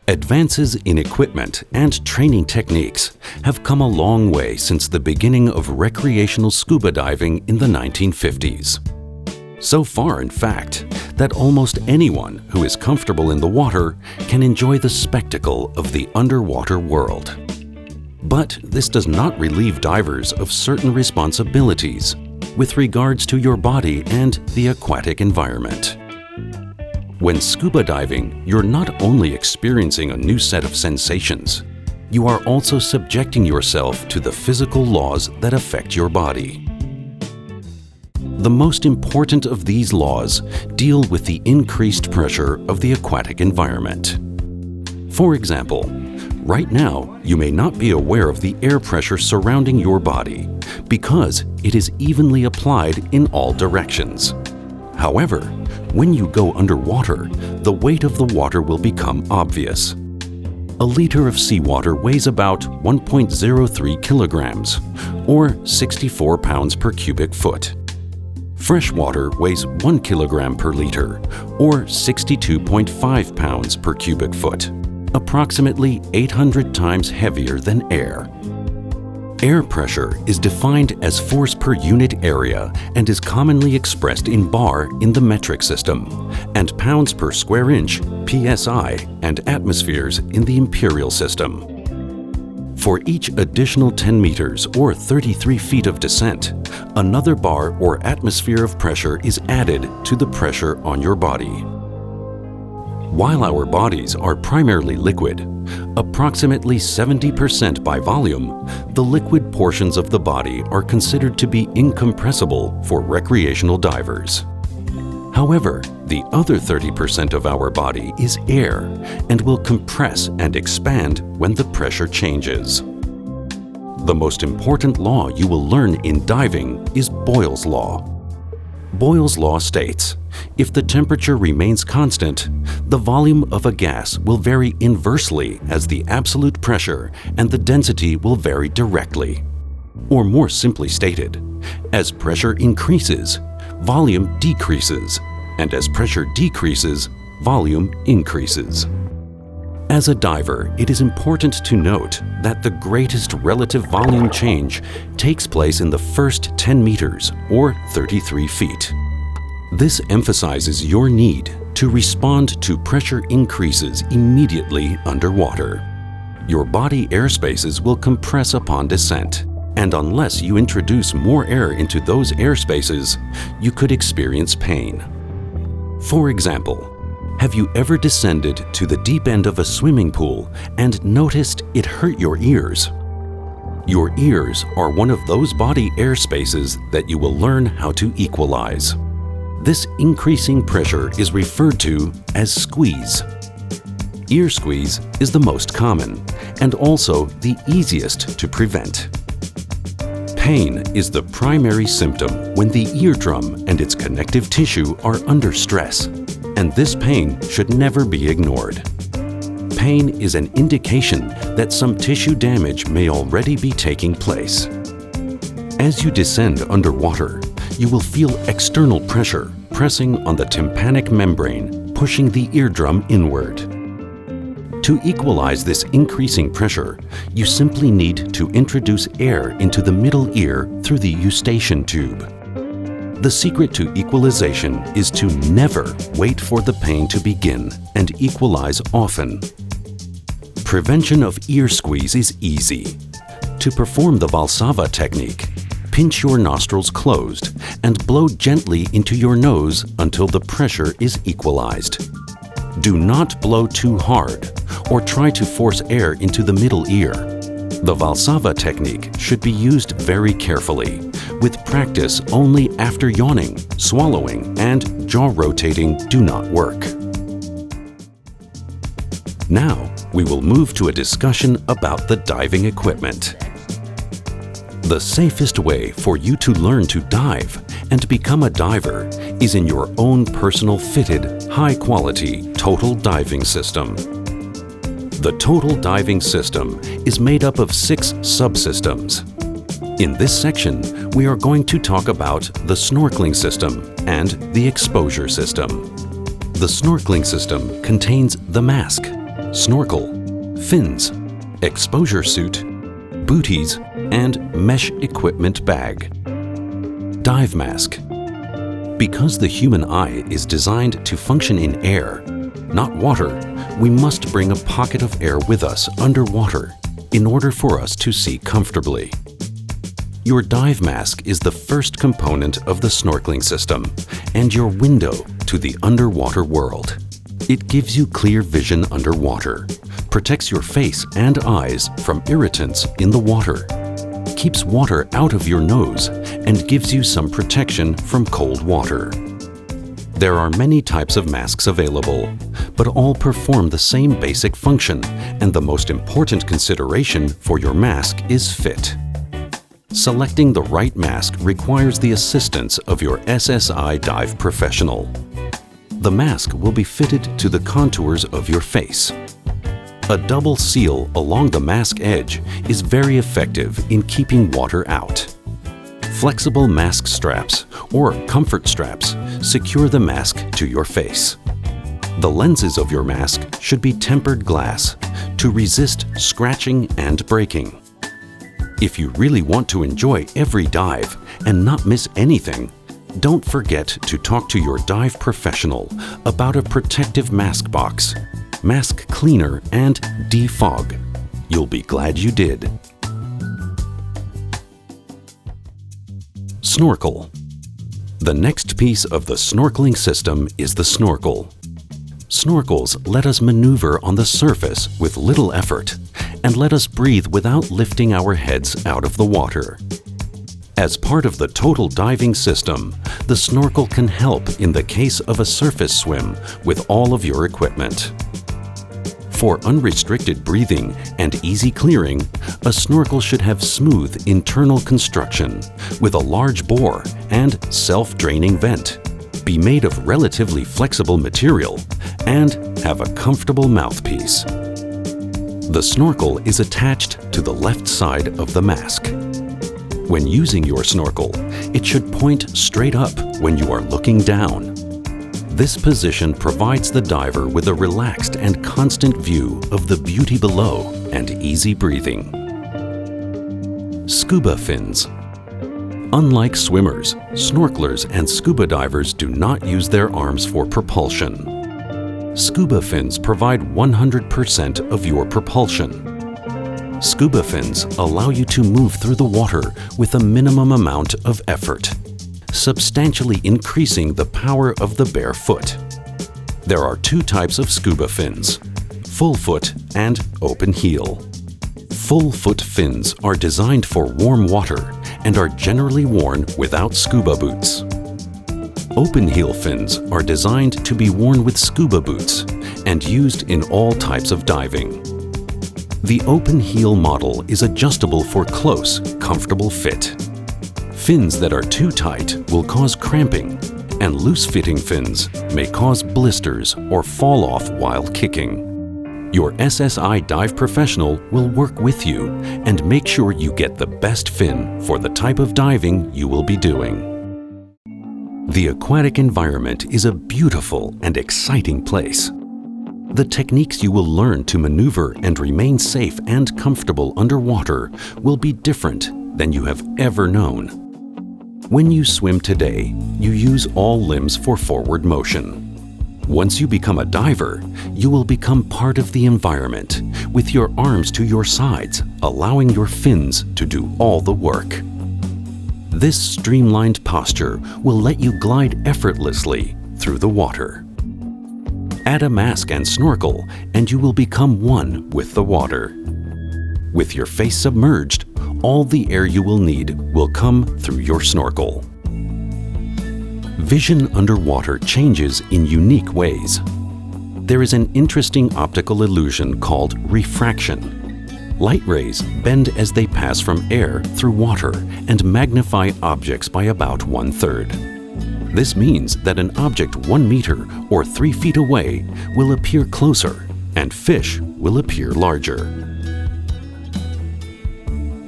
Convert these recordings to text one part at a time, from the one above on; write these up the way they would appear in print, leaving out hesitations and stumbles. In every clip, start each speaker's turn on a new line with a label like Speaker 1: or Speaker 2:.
Speaker 1: Advances in equipment and training techniques have come a long way since the beginning of recreational scuba diving in the 1950s. So far, in fact, that almost anyone who is comfortable in the water can enjoy the spectacle of the underwater world. But this does not relieve divers of certain responsibilities with regards to your body and the aquatic environment. When scuba diving, you're not only experiencing a new set of sensations, you are also subjecting yourself to the physical laws that affect your body. The most important of these laws deal with the increased pressure of the aquatic environment. For example, right now you may not be aware of the air pressure surrounding your body because it is evenly applied in all directions. However, when you go underwater, the weight of the water will become obvious. A liter of seawater weighs about 1.03 kilograms, or 64 pounds per cubic foot. Fresh water weighs 1 kilogram per liter, or 62.5 pounds per cubic foot, approximately 800 times heavier than air. Air pressure is defined as force per unit area and is commonly expressed in bar in the metric system, and pounds per square inch, PSI, and atmospheres in the imperial system. For each additional 10 meters or 33 feet of descent, another bar or atmosphere of pressure is added to the pressure on your body. While our bodies are primarily liquid, approximately 70% by volume, the liquid portions of the body are considered to be incompressible for recreational divers. However, the other 30% of our body is air and will compress and expand when the pressure changes. The most important law you will learn in diving is Boyle's Law. Boyle's Law states, if the temperature remains constant, the volume of a gas will vary inversely as the absolute pressure and the density will vary directly. Or more simply stated, as pressure increases, volume decreases, and as pressure decreases, volume increases. As a diver, it is important to note that the greatest relative volume change takes place in the first 10 meters or 33 feet. This emphasizes your need to respond to pressure increases immediately underwater. Your body airspaces will compress upon descent, and unless you introduce more air into those airspaces, you could experience pain. For example, have you ever descended to the deep end of a swimming pool and noticed it hurt your ears? Your ears are one of those body airspaces that you will learn how to equalize. This increasing pressure is referred to as squeeze. Ear squeeze is the most common and also the easiest to prevent. Pain is the primary symptom when the eardrum and its connective tissue are under stress, and this pain should never be ignored. Pain is an indication that some tissue damage may already be taking place. As you descend underwater, you will feel external pressure pressing on the tympanic membrane, pushing the eardrum inward. To equalize this increasing pressure, you simply need to introduce air into the middle ear through the eustachian tube. The secret to equalization is to never wait for the pain to begin and equalize often. Prevention of ear squeeze is easy. To perform the Valsalva technique, pinch your nostrils closed and blow gently into your nose until the pressure is equalized. Do not blow too hard or try to force air into the middle ear. The Valsalva technique should be used very carefully, with practice only after yawning, swallowing, and jaw rotating do not work. Now, we will move to a discussion about the diving equipment. The safest way for you to learn to dive and become a diver is in your own personal fitted, high-quality total diving system. The total diving system is made up of 6 subsystems. In this section, we are going to talk about the snorkeling system and the exposure system. The snorkeling system contains the mask, snorkel, fins, exposure suit, booties, and mesh equipment bag. Dive mask. Because the human eye is designed to function in air, not water, we must bring a pocket of air with us underwater in order for us to see comfortably. Your dive mask is the first component of the snorkeling system and your window to the underwater world. It gives you clear vision underwater, protects your face and eyes from irritants in the water, keeps water out of your nose, and gives you some protection from cold water. There are many types of masks available, but all perform the same basic function, and the most important consideration for your mask is fit. Selecting the right mask requires the assistance of your SSI dive professional. The mask will be fitted to the contours of your face. A double seal along the mask edge is very effective in keeping water out. Flexible mask straps or comfort straps secure the mask to your face. The lenses of your mask should be tempered glass to resist scratching and breaking. If you really want to enjoy every dive and not miss anything, don't forget to talk to your dive professional about a protective mask box, mask cleaner, and defog. You'll be glad you did. Snorkel. The next piece of the snorkeling system is the snorkel. Snorkels let us maneuver on the surface with little effort and let us breathe without lifting our heads out of the water. As part of the total diving system, the snorkel can help in the case of a surface swim with all of your equipment. For unrestricted breathing and easy clearing, a snorkel should have smooth internal construction with a large bore and self-draining vent, be made of relatively flexible material, and have a comfortable mouthpiece. The snorkel is attached to the left side of the mask. When using your snorkel, it should point straight up when you are looking down. This position provides the diver with a relaxed and constant view of the beauty below and easy breathing. Scuba fins. Unlike swimmers, snorkelers and scuba divers do not use their arms for propulsion. Scuba fins provide 100% of your propulsion. Scuba fins allow you to move through the water with a minimum amount of effort, substantially increasing the power of the bare foot. There are two types of scuba fins, full foot and open heel. Full foot fins are designed for warm water and are generally worn without scuba boots. Open heel fins are designed to be worn with scuba boots and used in all types of diving. The open heel model is adjustable for close, comfortable fit. Fins that are too tight will cause cramping, and loose-fitting fins may cause blisters or fall off while kicking. Your SSI dive professional will work with you and make sure you get the best fin for the type of diving you will be doing. The aquatic environment is a beautiful and exciting place. The techniques you will learn to maneuver and remain safe and comfortable underwater will be different than you have ever known. When you swim today, you use all limbs for forward motion. Once you become a diver, you will become part of the environment with your arms to your sides, allowing your fins to do all the work. This streamlined posture will let you glide effortlessly through the water. Add a mask and snorkel, and you will become one with the water. With your face submerged, all the air you will need will come through your snorkel. Vision underwater changes in unique ways. There is an interesting optical illusion called refraction. Light rays bend as they pass from air through water and magnify objects by about 1/3. This means that an object 1 meter or 3 feet away will appear closer and fish will appear larger.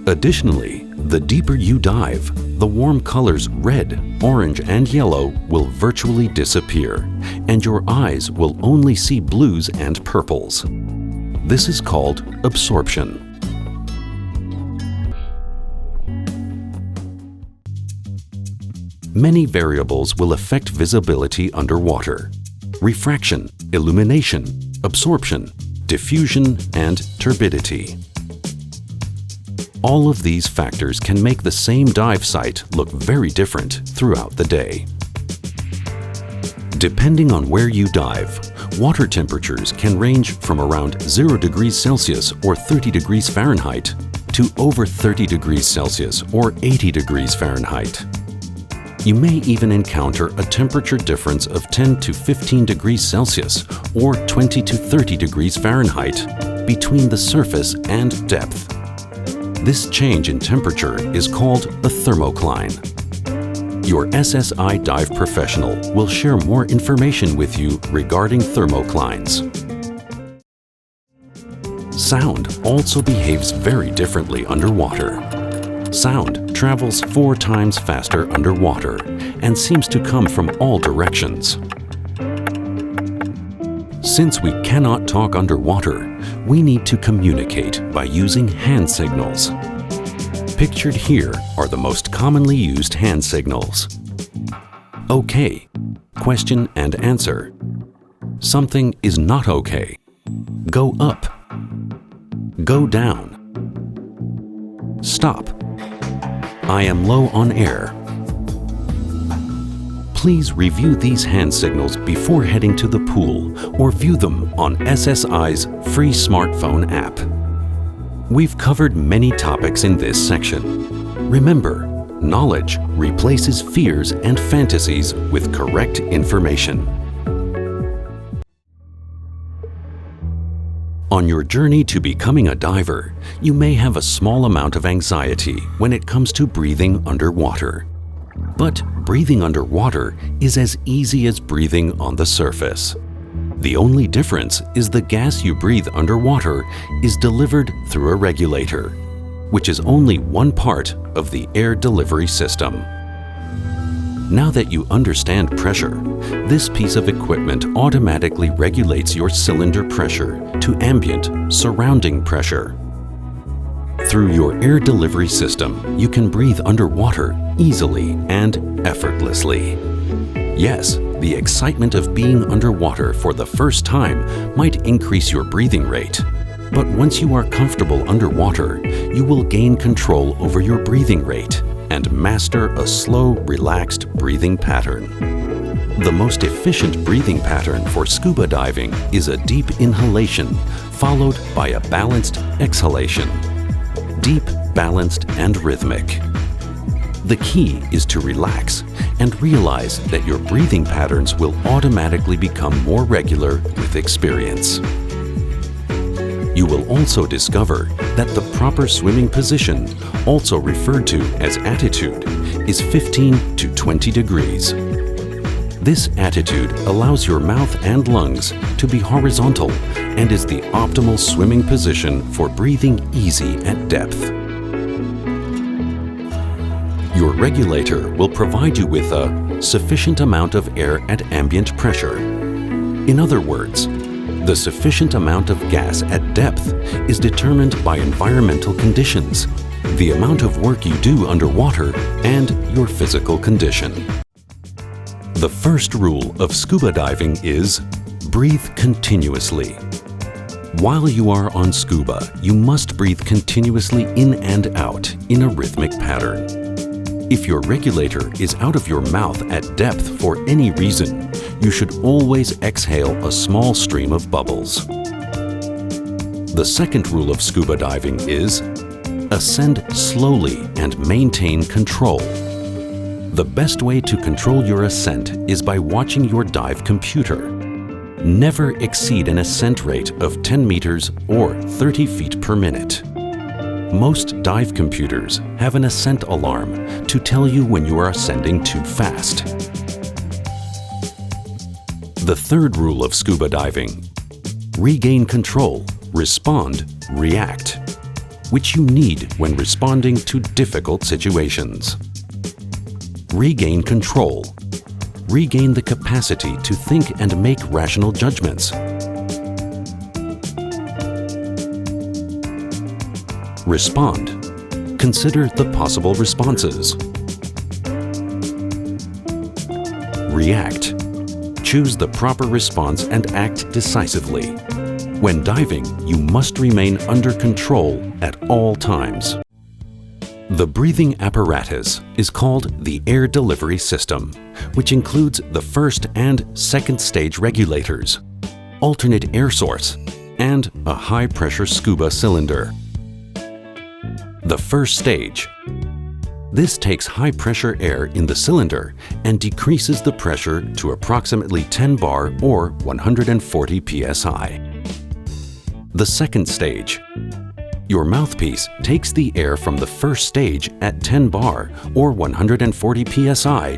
Speaker 1: Additionally, the deeper you dive, the warm colors red, orange, and yellow will virtually disappear, and your eyes will only see blues and purples. This is called absorption. Many variables will affect visibility underwater: refraction, illumination, absorption, diffusion, and turbidity. All of these factors can make the same dive site look very different throughout the day. Depending on where you dive, water temperatures can range from around 0 degrees Celsius or 30 degrees Fahrenheit to over 30 degrees Celsius or 80 degrees Fahrenheit. You may even encounter a temperature difference of 10 to 15 degrees Celsius or 20 to 30 degrees Fahrenheit between the surface and depth. This change in temperature is called a thermocline. Your SSI dive professional will share more information with you regarding thermoclines. Sound also behaves very differently underwater. Sound travels 4 times faster underwater and seems to come from all directions. Since we cannot talk underwater, we need to communicate by using hand signals. Pictured here are the most commonly used hand signals. Okay, question and answer. Something is not okay. Go up. Go down. Stop. I am low on air. Please review these hand signals before heading to the pool or view them on SSI's free smartphone app. We've covered many topics in this section. Remember, knowledge replaces fears and fantasies with correct information. On your journey to becoming a diver, you may have a small amount of anxiety when it comes to breathing underwater. But breathing underwater is as easy as breathing on the surface. The only difference is the gas you breathe underwater is delivered through a regulator, which is only one part of the air delivery system. Now that you understand pressure, this piece of equipment automatically regulates your cylinder pressure to ambient, surrounding pressure. Through your air delivery system, you can breathe underwater easily and effortlessly. Yes, the excitement of being underwater for the first time might increase your breathing rate. But once you are comfortable underwater, you will gain control over your breathing rate and master a slow, relaxed breathing pattern. The most efficient breathing pattern for scuba diving is a deep inhalation followed by a balanced exhalation. Deep, balanced, and rhythmic. The key is to relax and realize that your breathing patterns will automatically become more regular with experience. You will also discover that the proper swimming position, also referred to as attitude, is 15 to 20 degrees. This attitude allows your mouth and lungs to be horizontal and is the optimal swimming position for breathing easy at depth. Your regulator will provide you with a sufficient amount of air at ambient pressure. In other words, the sufficient amount of gas at depth is determined by environmental conditions, the amount of work you do underwater, and your physical condition. The first rule of scuba diving is breathe continuously. While you are on scuba, you must breathe continuously in and out in a rhythmic pattern. If your regulator is out of your mouth at depth for any reason, you should always exhale a small stream of bubbles. The second rule of scuba diving is ascend slowly and maintain control. The best way to control your ascent is by watching your dive computer. Never exceed an ascent rate of 10 meters or 30 feet per minute. Most dive computers have an ascent alarm to tell you when you are ascending too fast. The third rule of scuba diving: regain control, respond, react, which you need when responding to difficult situations. Regain control. Regain the capacity to think and make rational judgments. Respond. Consider the possible responses. React. Choose the proper response and act decisively. When diving, you must remain under control at all times. The breathing apparatus is called the air delivery system, which includes the first and second stage regulators, alternate air source, and a high-pressure scuba cylinder. The first stage. This takes high-pressure air in the cylinder and decreases the pressure to approximately 10 bar or 140 psi. The second stage. Your mouthpiece takes the air from the first stage at 10 bar or 140 psi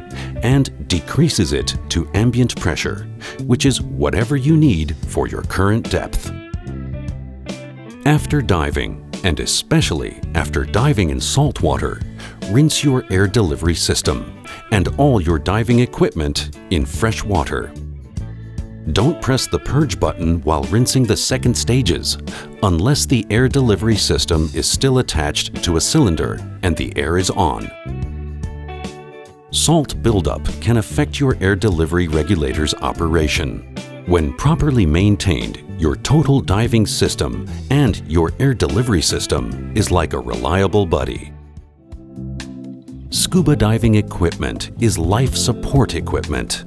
Speaker 1: and decreases it to ambient pressure, which is whatever you need for your current depth. After diving, and especially after diving in salt water, rinse your air delivery system and all your diving equipment in fresh water. Don't press the purge button while rinsing the second stages unless the air delivery system is still attached to a cylinder and the air is on. Salt buildup can affect your air delivery regulator's operation. When properly maintained, your total diving system and your air delivery system is like a reliable buddy. Scuba diving equipment is life support equipment.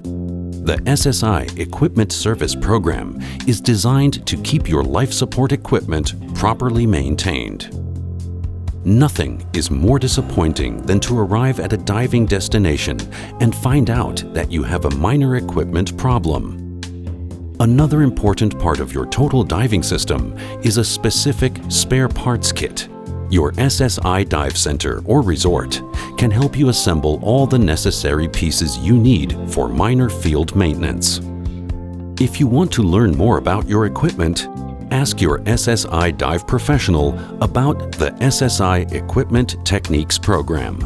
Speaker 1: The SSI Equipment Service Program is designed to keep your life support equipment properly maintained. Nothing is more disappointing than to arrive at a diving destination and find out that you have a minor equipment problem. Another important part of your total diving system is a specific spare parts kit. Your SSI Dive Center or resort can help you assemble all the necessary pieces you need for minor field maintenance. If you want to learn more about your equipment, ask your SSI Dive professional about the SSI Equipment Techniques program.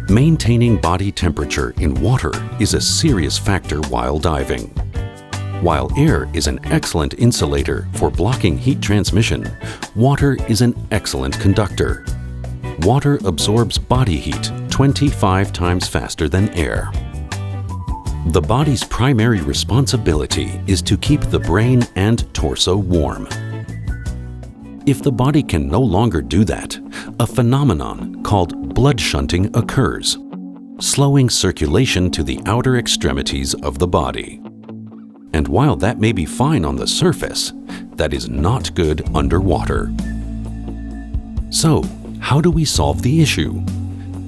Speaker 1: Maintaining body temperature in water is a serious factor while diving. While air is an excellent insulator for blocking heat transmission, water is an excellent conductor. Water absorbs body heat 25 times faster than air. The body's primary responsibility is to keep the brain and torso warm. If the body can no longer do that, a phenomenon called blood shunting occurs, slowing circulation to the outer extremities of the body. And while that may be fine on the surface, that is not good underwater. So, how do we solve the issue?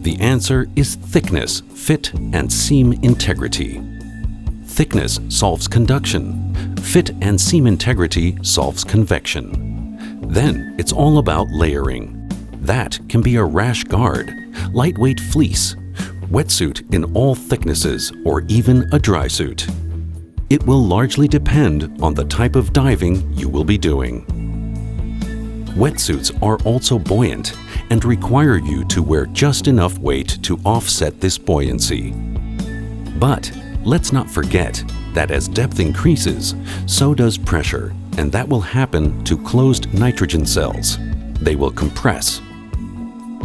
Speaker 1: The answer is thickness, fit, and seam integrity. Thickness solves conduction. Fit and seam integrity solves convection. Then it's all about layering. That can be a rash guard, lightweight fleece, wetsuit in all thicknesses, or even a dry suit. It will largely depend on the type of diving you will be doing. Wetsuits are also buoyant and require you to wear just enough weight to offset this buoyancy. But let's not forget that as depth increases, so does pressure, and that will happen to closed nitrogen cells. They will compress.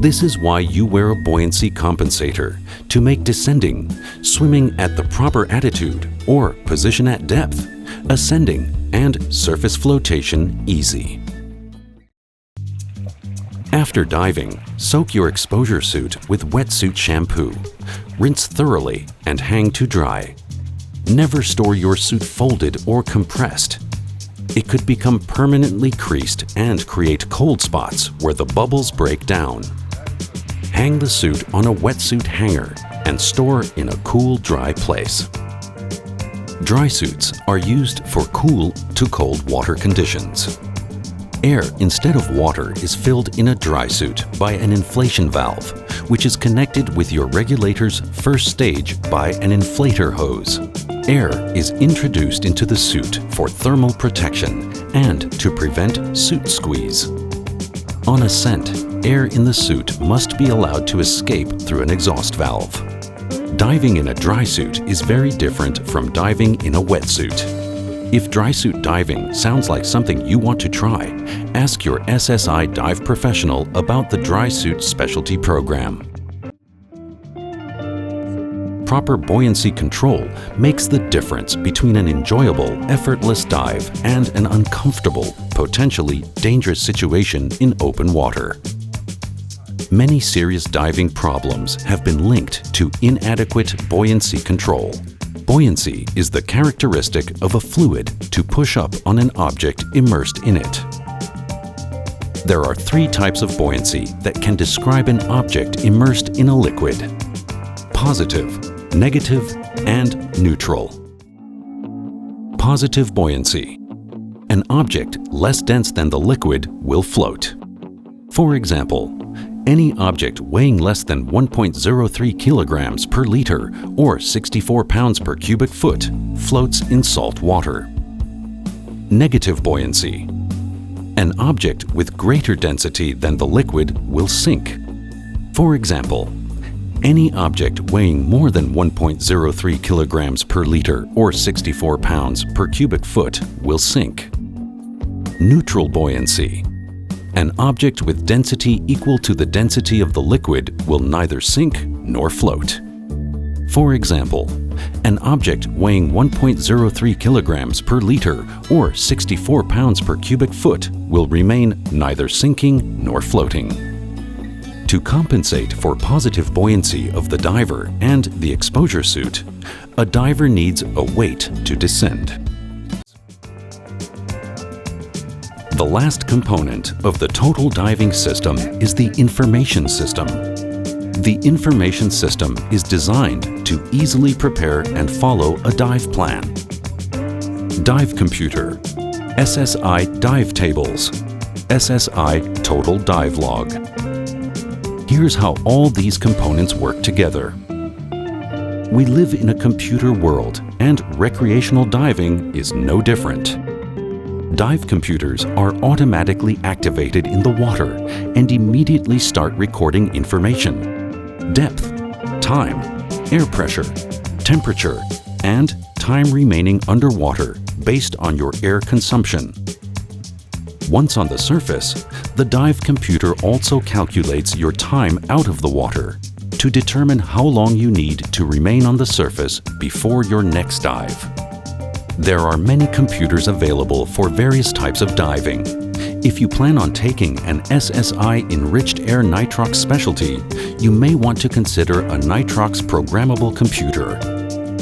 Speaker 1: This is why you wear a buoyancy compensator to make descending, swimming at the proper attitude or position at depth, ascending, and surface flotation easy. After diving, soak your exposure suit with wetsuit shampoo. Rinse thoroughly and hang to dry. Never store your suit folded or compressed. It could become permanently creased and create cold spots where the bubbles break down. Hang the suit on a wetsuit hanger and store in a cool, dry place. Dry suits are used for cool to cold water conditions. Air instead of water is filled in a dry suit by an inflation valve, which is connected with your regulator's first stage by an inflator hose. Air is introduced into the suit for thermal protection and to prevent suit squeeze. On ascent, air in the suit must be allowed to escape through an exhaust valve. Diving in a dry suit is very different from diving in a wetsuit. If dry suit diving sounds like something you want to try, ask your SSI dive professional about the dry suit specialty program. Proper buoyancy control makes the difference between an enjoyable, effortless dive and an uncomfortable, potentially dangerous situation in open water. Many serious diving problems have been linked to inadequate buoyancy control. Buoyancy is the characteristic of a fluid to push up on an object immersed in it. There are three types of buoyancy that can describe an object immersed in a liquid: positive, negative, and neutral. Positive buoyancy. An object less dense than the liquid will float. For example, any object weighing less than 1.03 kilograms per liter or 64 pounds per cubic foot floats in salt water. Negative buoyancy. An object with greater density than the liquid will sink. For example, any object weighing more than 1.03 kilograms per liter or 64 pounds per cubic foot will sink. Neutral buoyancy. An object with density equal to the density of the liquid will neither sink nor float. For example, an object weighing 1.03 kilograms per liter or 64 pounds per cubic foot will remain neither sinking nor floating. To compensate for positive buoyancy of the diver and the exposure suit, a diver needs a weight to descend. The last component of the total diving system is the information system. The information system is designed to easily prepare and follow a dive plan. Dive computer, SSI dive tables, SSI total dive log. Here's how all these components work together. We live in a computer world, and recreational diving is no different. Dive computers are automatically activated in the water and immediately start recording information: depth, time, air pressure, temperature, and time remaining underwater based on your air consumption. Once on the surface, the dive computer also calculates your time out of the water to determine how long you need to remain on the surface before your next dive. There are many computers available for various types of diving. If you plan on taking an SSI Enriched Air Nitrox specialty, you may want to consider a Nitrox programmable computer.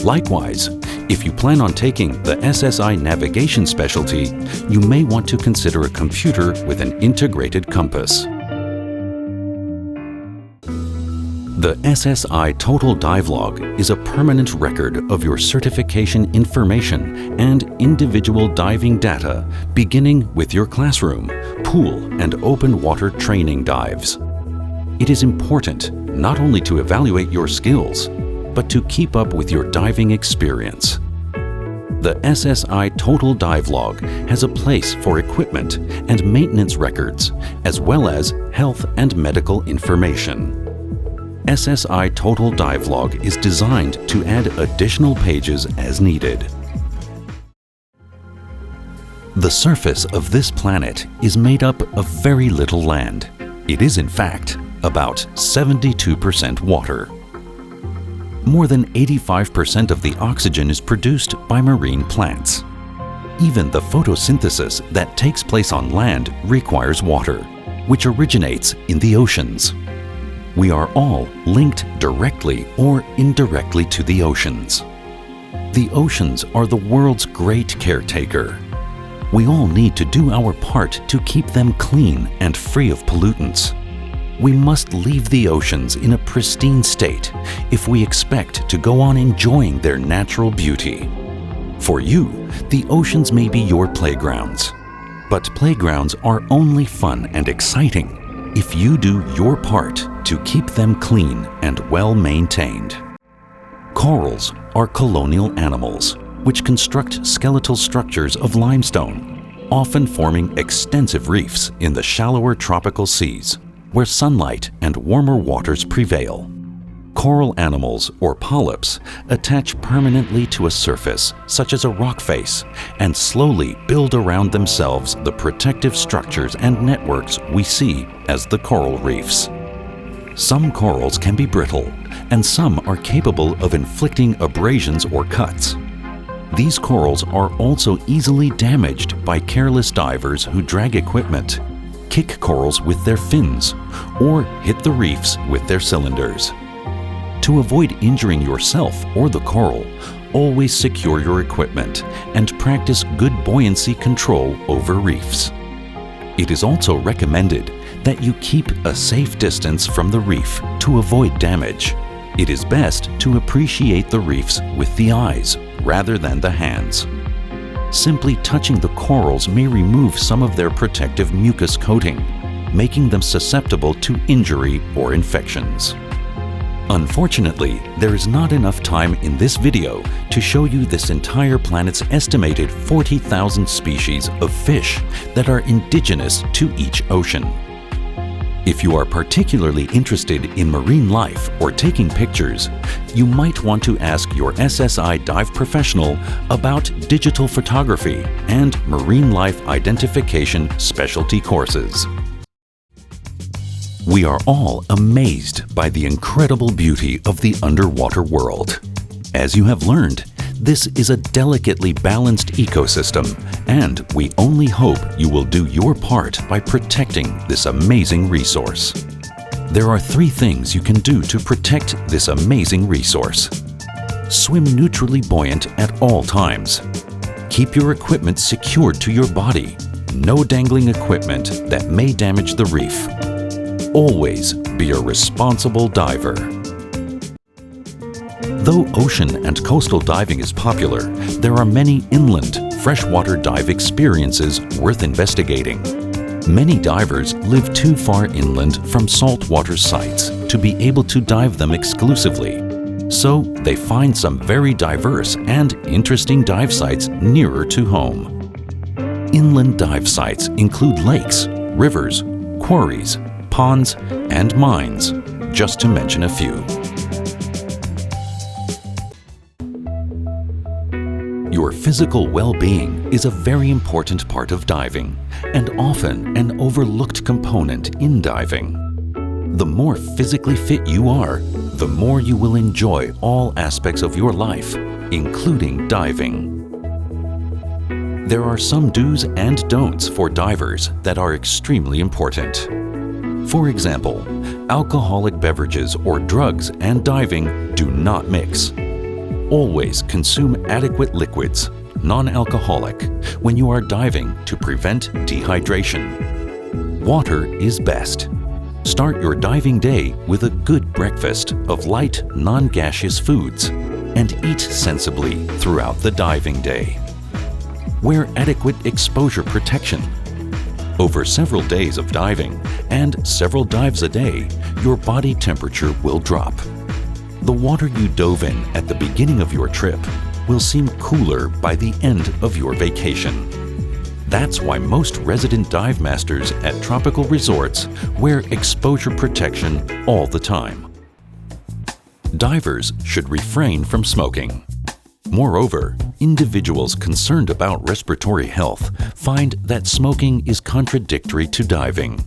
Speaker 1: Likewise, if you plan on taking the SSI Navigation specialty, you may want to consider a computer with an integrated compass. The SSI Total Dive Log is a permanent record of your certification information and individual diving data, beginning with your classroom, pool, and open water training dives. It is important not only to evaluate your skills, but to keep up with your diving experience. The SSI Total Dive Log has a place for equipment and maintenance records, as well as health and medical information. SSI Total Dive Log is designed to add additional pages as needed. The surface of this planet is made up of very little land. It is, in fact, about 72% water. More than 85% of the oxygen is produced by marine plants. Even the photosynthesis that takes place on land requires water, which originates in the oceans. We are all linked directly or indirectly to the oceans. The oceans are the world's great caretaker. We all need to do our part to keep them clean and free of pollutants. We must leave the oceans in a pristine state if we expect to go on enjoying their natural beauty. For you, the oceans may be your playgrounds. But playgrounds are only fun and exciting if you do your part to keep them clean and well maintained. Corals are colonial animals which construct skeletal structures of limestone, often forming extensive reefs in the shallower tropical seas where sunlight and warmer waters prevail. Coral animals, or polyps, attach permanently to a surface, such as a rock face, and slowly build around themselves the protective structures and networks we see as the coral reefs. Some corals can be brittle, and some are capable of inflicting abrasions or cuts. These corals are also easily damaged by careless divers who drag equipment, kick corals with their fins, or hit the reefs with their cylinders. To avoid injuring yourself or the coral, always secure your equipment and practice good buoyancy control over reefs. It is also recommended that you keep a safe distance from the reef to avoid damage. It is best to appreciate the reefs with the eyes rather than the hands. Simply touching the corals may remove some of their protective mucus coating, making them susceptible to injury or infections. Unfortunately, there is not enough time in this video to show you this entire planet's estimated 40,000 species of fish that are indigenous to each ocean. If you are particularly interested in marine life or taking pictures, you might want to ask your SSI dive professional about digital photography and marine life identification specialty courses. We are all amazed by the incredible beauty of the underwater world. As you have learned, this is a delicately balanced ecosystem, and we only hope you will do your part by protecting this amazing resource. There are 3 things you can do to protect this amazing resource. Swim neutrally buoyant at all times. Keep your equipment secured to your body. No dangling equipment that may damage the reef. Always be a responsible diver. Though ocean and coastal diving is popular, there are many inland freshwater dive experiences worth investigating. Many divers live too far inland from saltwater sites to be able to dive them exclusively, so they find some very diverse and interesting dive sites nearer to home. Inland dive sites include lakes, rivers, quarries, ponds, and mines, just to mention a few. Your physical well-being is a very important part of diving, and often an overlooked component in diving. The more physically fit you are, the more you will enjoy all aspects of your life, including diving. There are some do's and don'ts for divers that are extremely important. For example, alcoholic beverages or drugs and diving do not mix. Always consume adequate liquids, non-alcoholic, when you are diving to prevent dehydration. Water is best. Start your diving day with a good breakfast of light, non-gaseous foods, and eat sensibly throughout the diving day. Wear adequate exposure protection. Over several days of diving and several dives a day, your body temperature will drop. The water you dove in at the beginning of your trip will seem cooler by the end of your vacation. That's why most resident dive masters at tropical resorts wear exposure protection all the time. Divers should refrain from smoking. Moreover, individuals concerned about respiratory health find that smoking is contradictory to diving.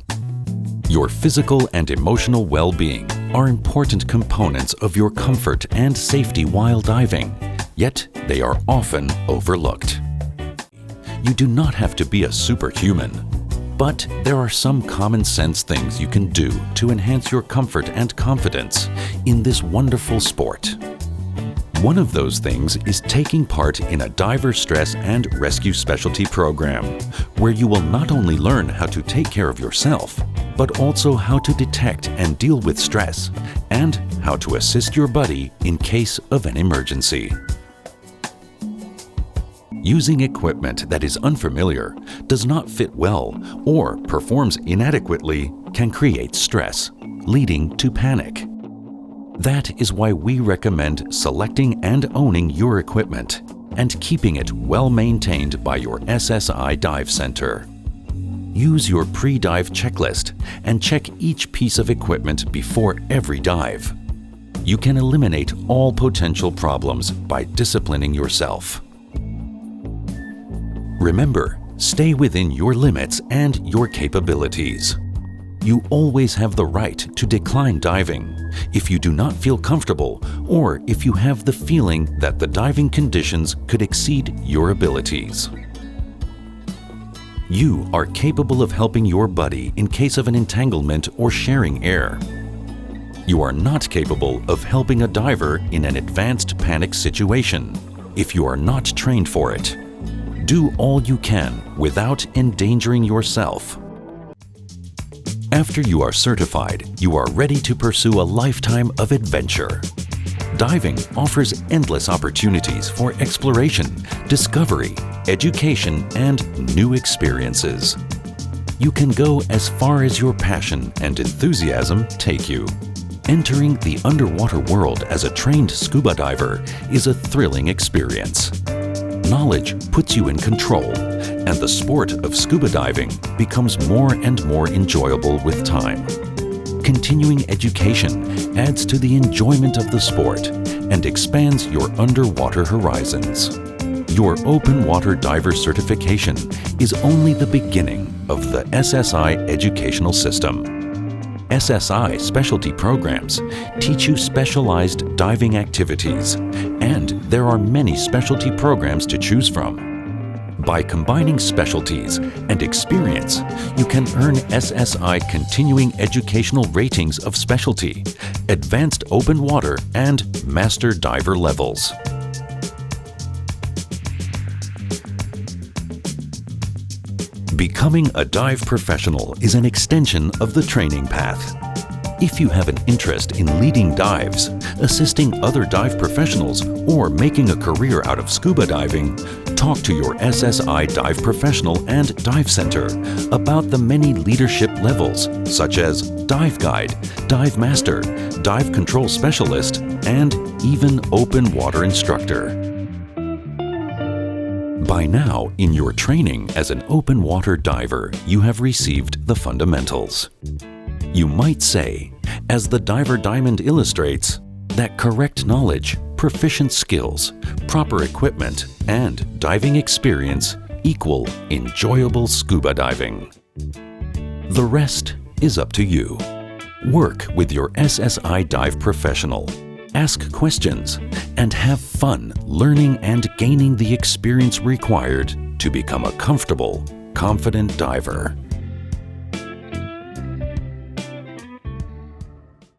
Speaker 1: Your physical and emotional well-being are important components of your comfort and safety while diving, yet they are often overlooked. You do not have to be a superhuman, but there are some common sense things you can do to enhance your comfort and confidence in this wonderful sport. One of those things is taking part in a diver stress and rescue specialty program, where you will not only learn how to take care of yourself, but also how to detect and deal with stress, and how to assist your buddy in case of an emergency. Using equipment that is unfamiliar, does not fit well, or performs inadequately can create stress, leading to panic. That is why we recommend selecting and owning your equipment and keeping it well maintained by your SSI Dive Center. Use your pre-dive checklist and check each piece of equipment before every dive. You can eliminate all potential problems by disciplining yourself. Remember, stay within your limits and your capabilities. You always have the right to decline diving if you do not feel comfortable or if you have the feeling that the diving conditions could exceed your abilities. You are capable of helping your buddy in case of an entanglement or sharing air. You are not capable of helping a diver in an advanced panic situation if you are not trained for it. Do all you can without endangering yourself. After you are certified, you are ready to pursue a lifetime of adventure. Diving offers endless opportunities for exploration, discovery, education, and new experiences. You can go as far as your passion and enthusiasm take you. Entering the underwater world as a trained scuba diver is a thrilling experience. Knowledge puts you in control, and the sport of scuba diving becomes more and more enjoyable with time. Continuing education adds to the enjoyment of the sport and expands your underwater horizons. Your open water diver certification is only the beginning of the SSI educational system. SSI specialty programs teach you specialized diving activities, and there are many specialty programs to choose from. By combining specialties and experience, you can earn SSI continuing educational ratings of specialty, advanced open water, and master diver levels. Becoming a dive professional is an extension of the training path. If you have an interest in leading dives, assisting other dive professionals, or making a career out of scuba diving, talk to your SSI dive professional and dive center about the many leadership levels such as dive guide, dive master, dive control specialist, and even open water instructor. By now, in your training as an open water diver, you have received the fundamentals. You might say, as the Diver Diamond illustrates, that correct knowledge, proficient skills, proper equipment, and diving experience equal enjoyable scuba diving. The rest is up to you. Work with your SSI dive professional. Ask questions and have fun learning and gaining the experience required to become a comfortable, confident diver.